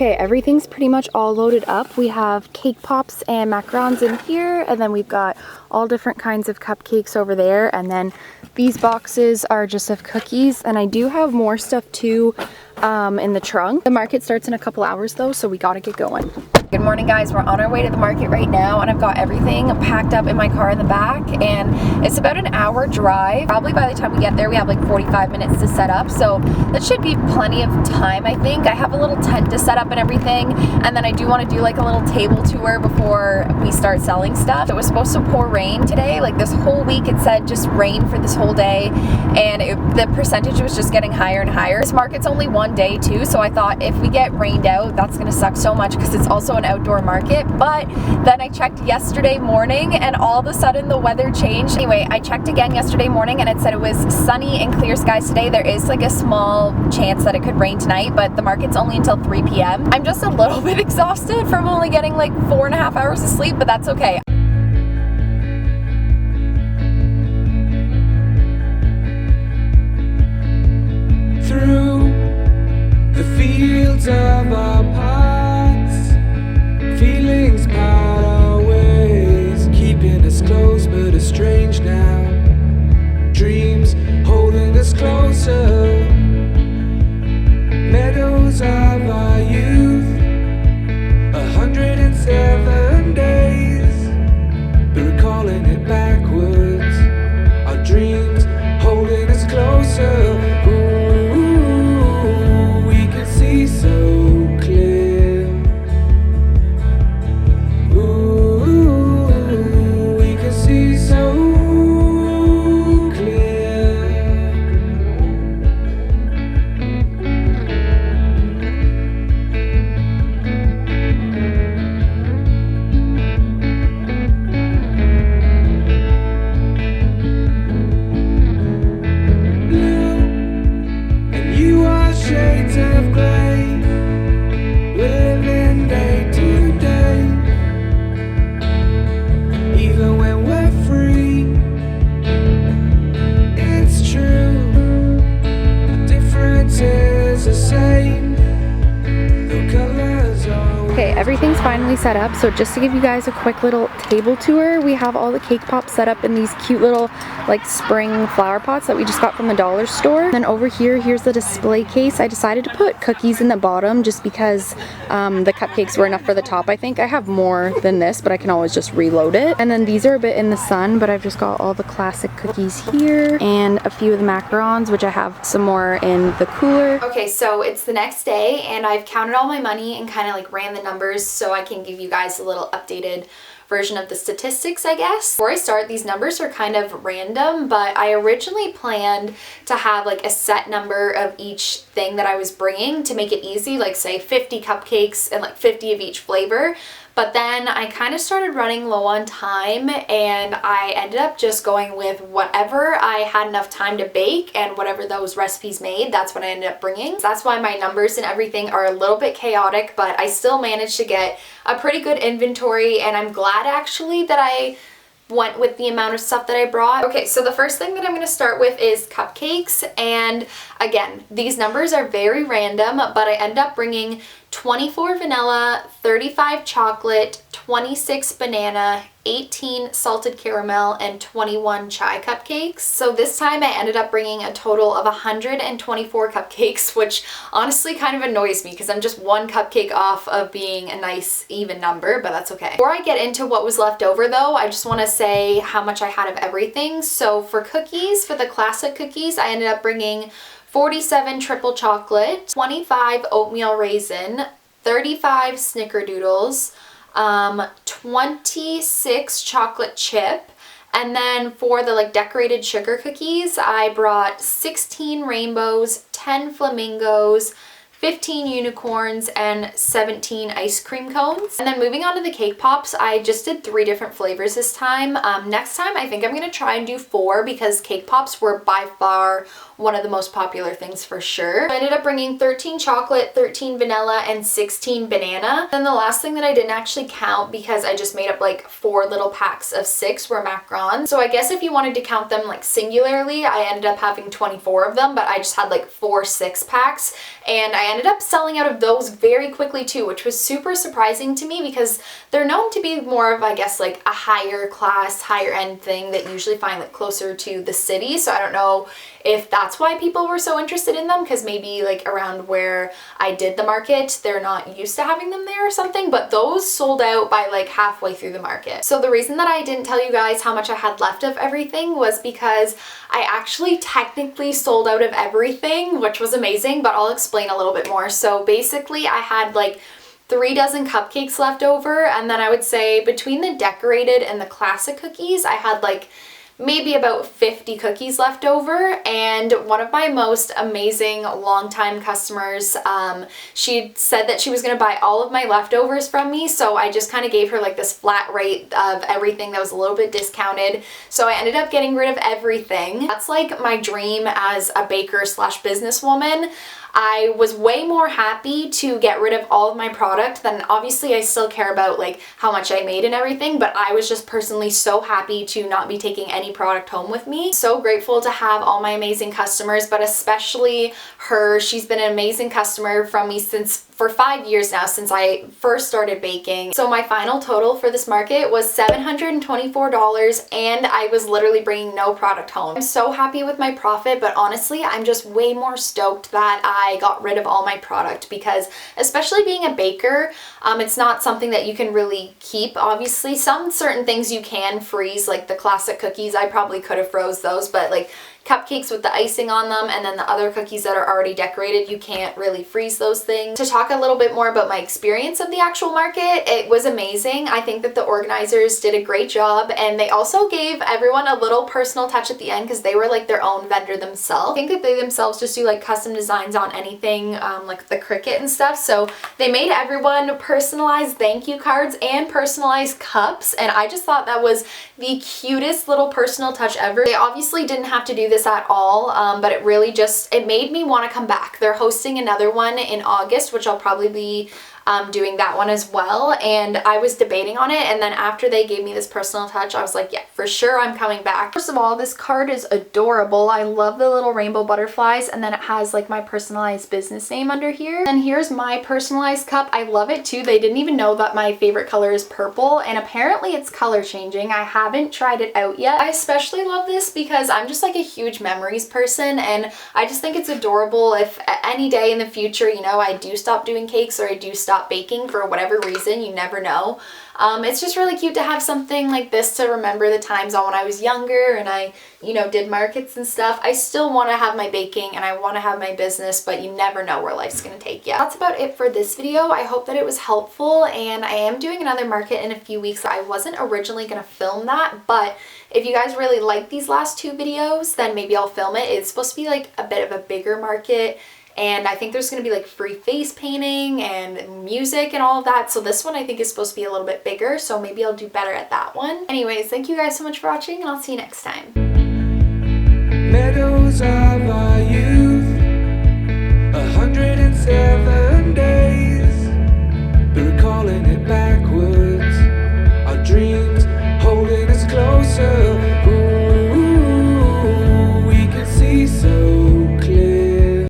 Okay, everything's pretty much all loaded up. We have cake pops and macarons in here, and then we've got all different kinds of cupcakes over there, and then these boxes are just of cookies, and I do have more stuff too in the trunk. The market starts in a couple hours though, so we gotta get going. Good morning, guys. We're on our way to the market right now, and I've got everything packed up in my car in the back, and it's about an hour drive. Probably by the time we get there, we have like 45 minutes to set up, so that should be plenty of time, I think. I have a little tent to set up and everything, and then I do want to do like a little table tour before we start selling stuff. It was supposed to pour rain today, like this whole week it said just rain for this whole day, and the percentage was just getting higher and higher. This market's only one day too, so I thought if we get rained out, that's gonna suck so much because it's also an outdoor market. But then I checked yesterday morning and all of a sudden the weather changed. Anyway, I checked again yesterday morning and it said it was sunny and clear skies today. There is like a small chance that it could rain tonight, but the market's only until 3 p.m. I'm just a little bit exhausted from only getting like 4.5 hours of sleep, but that's okay. Through the fields of our paths, feelings part our ways, keeping us close but estranged now. Dreams holding us closer, meadows of our youth, 107 days, but recalling it backwards. Our dreams holding us closer. So clear. Ooh, we can see so clear. Blue, and you are shades of gray, living day to day. Even when we're free, it's true, the difference is the same, the colors are. Okay, everything's finally set up, so just to give you guys a quick little table tour, we have all the cake pops set up in these cute little like spring flower pots that we just got from the dollar store. Then over here, here's the display case. I decided to put cookies in the bottom just because the cupcakes were enough for the top. I think I have more than this, but I can always just reload it. And then these are a bit in the sun, but I've just got all the classic cookies here and a few of the macarons, which I have some more in the cooler. Okay, so it's the next day and I've counted all my money and kind of like ran the numbers so I can give you guys a little updated version of the statistics, I guess. Before I start, these numbers are kind of random, but I originally planned to have like a set number of each thing that I was bringing to make it easy, like say 50 cupcakes and like 50 of each flavor. But then I kind of started running low on time and I ended up just going with whatever I had enough time to bake and whatever those recipes made, that's what I ended up bringing. So that's why my numbers and everything are a little bit chaotic, but I still managed to get a pretty good inventory, and I'm glad actually that I went with the amount of stuff that I brought. Okay, so the first thing that I'm going to start with is cupcakes, and again, these numbers are very random, but I end up bringing 24 vanilla, 35 chocolate, 26 banana, 18 salted caramel, and 21 chai cupcakes. So this time I ended up bringing a total of 124 cupcakes, which honestly kind of annoys me because I'm just one cupcake off of being a nice even number, but that's okay. Before I get into what was left over though, I just want to say how much I had of everything. So for cookies, for the classic cookies, I ended up bringing 47 triple chocolate, 25 oatmeal raisin, 35 snickerdoodles, 26 chocolate chip, and then for the like decorated sugar cookies, I brought 16 rainbows, 10 flamingos, 15 unicorns, and 17 ice cream cones. And then moving on to the cake pops, I just did 3 different flavors this time. Next time I think I'm gonna try and do 4 because cake pops were by far one of the most popular things for sure. I ended up bringing 13 chocolate, 13 vanilla, and 16 banana. Then the last thing that I didn't actually count because I just made up like 4 little packs of 6 were macarons. So I guess if you wanted to count them like singularly, I ended up having 24 of them, but I just had like 4 6-packs, and I I ended up selling out of those very quickly too, which was super surprising to me because they're known to be more of, I guess, like a higher class, higher end thing that you usually find like closer to the city. So I don't know if that's why people were so interested in them, because maybe like around where I did the market, they're not used to having them there or something, but those sold out by like halfway through the market. So the reason that I didn't tell you guys how much I had left of everything was because I actually technically sold out of everything, which was amazing, but I'll explain a little bit more. So basically I had like 3 dozen cupcakes left over, and then I would say between the decorated and the classic cookies, I had like maybe about 50 cookies left over. And one of my most amazing longtime customers, she said that she was going to buy all of my leftovers from me, so I just kind of gave her like this flat rate of everything that was a little bit discounted. So I ended up getting rid of everything. That's like my dream as a baker slash businesswoman. I was way more happy to get rid of all of my product than, obviously I still care about like how much I made and everything, but I was just personally so happy to not be taking any product home with me. So grateful to have all my amazing customers, but especially her. She's been an amazing customer from me for 5 years now, since I first started baking. So my final total for this market was $724, and I was literally bringing no product home. I'm so happy with my profit, but honestly, I'm just way more stoked that I got rid of all my product, because especially being a baker, it's not something that you can really keep. Obviously, some certain things you can freeze, like the classic cookies. I probably could have froze those, but like cupcakes with the icing on them, and then the other cookies that are already decorated, you can't really freeze those things. To talk a little bit more about my experience of the actual market, it was amazing. I think that the organizers did a great job, and they also gave everyone a little personal touch at the end, because they were like their own vendor themselves. I think that they themselves just do like custom designs on anything, like the Cricut and stuff, so they made everyone personalized thank you cards and personalized cups, and I just thought that was the cutest little personal touch ever. They obviously didn't have to do this at all, but it really just, it made me want to come back. They're hosting another one in August, which I'll probably be doing that one as well, and I was debating on it, and then after they gave me this personal touch, I was like, yeah, for sure I'm coming back. First of all, this card is adorable. I love the little rainbow butterflies, and then it has like my personalized business name under here. And here's my personalized cup. I love it too. They didn't even know that my favorite color is purple, and apparently it's color changing. I haven't tried it out yet. I especially love this because I'm just like a huge memories person, and I just think it's adorable if any day in the future, you know, I do stop doing cakes or I do stop baking for whatever reason, you never know. It's just really cute to have something like this to remember the times on when I was younger and I, you know, did markets and stuff. I still want to have my baking and I want to have my business, but you never know where life's going to take you. That's about it for this video. I hope that it was helpful, and I am doing another market in a few weeks. I wasn't originally going to film that, but if you guys really like these last 2 videos, then maybe I'll film it. It's supposed to be like a bit of a bigger market, and I think there's going to be like free face painting and music and all of that. So this one I think is supposed to be a little bit bigger, so maybe I'll do better at that one. Anyways, thank you guys so much for watching, and I'll see you next time.